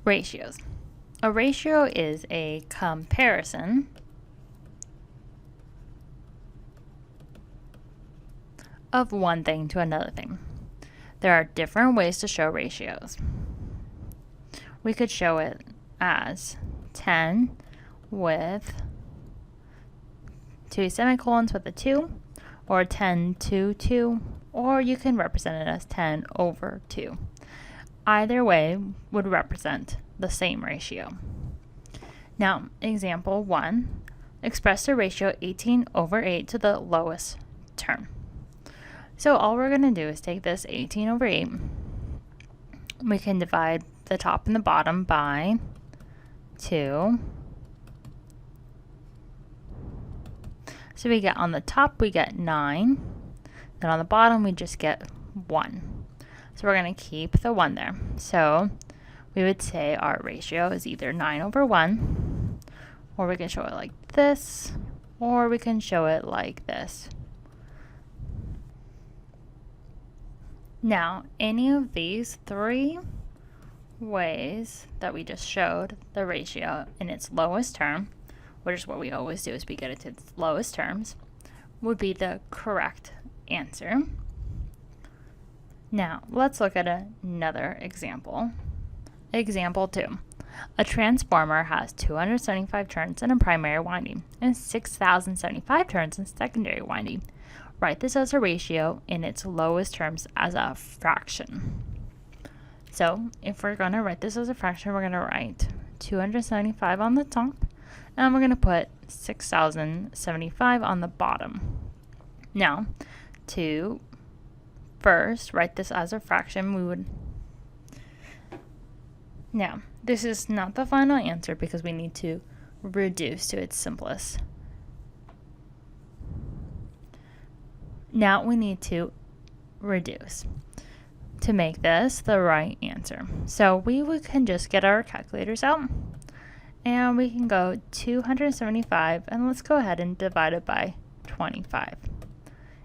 Ratios. A ratio is a comparison of one thing to another thing. There are different ways to show ratios. We could show it as 10 with 2 semicolons with a 2, or 10 to 2, or you can represent it as 10 over 2. Either way would represent the same ratio. Now, example 1, express the ratio 18 over 8 to the lowest term. So all we're going to do is take this 18 over 8. We can divide the top and the bottom by 2. So we get on the top, we get 9. Then on the bottom, we just get 1. So we're going to keep the 1 there. So we would say our ratio is either 9 over 1, or we can show it like this, or we can show it like this. Now, any of these 3 ways that we just showed the ratio in its lowest term, which is what we always do is we get it to its lowest terms, would be the correct answer. Now, let's look at another example. Example 2. A transformer has 275 turns in a primary winding and 6,075 turns in secondary winding. Write this as a ratio in its lowest terms as a fraction. So if we're going to write this as a fraction, we're going to write 275 on the top, and we're going to put 6,075 on the bottom. Now, to first write this as a fraction, Now, this is not the final answer because we need to reduce to its simplest. Now we need to reduce to make this the right answer. So we can just get our calculators out, and we can go 275, and let's go ahead and divide it by 25.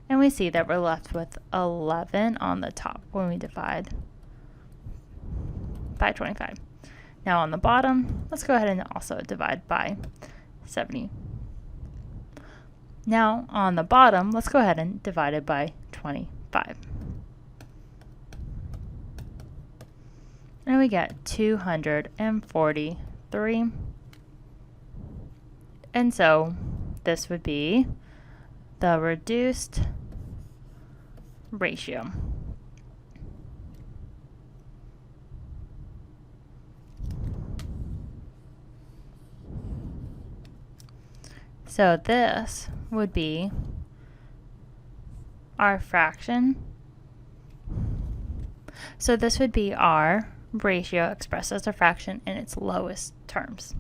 And we see that we're left with 11 on the top when we divide by 25. Now on the bottom, let's go ahead and also divide by 70. Now on the bottom, let's go ahead and divide it by 25. And we get 243. And so this would be the reduced ratio. So this would be our fraction. So this would be our ratio expressed as a fraction in its lowest terms.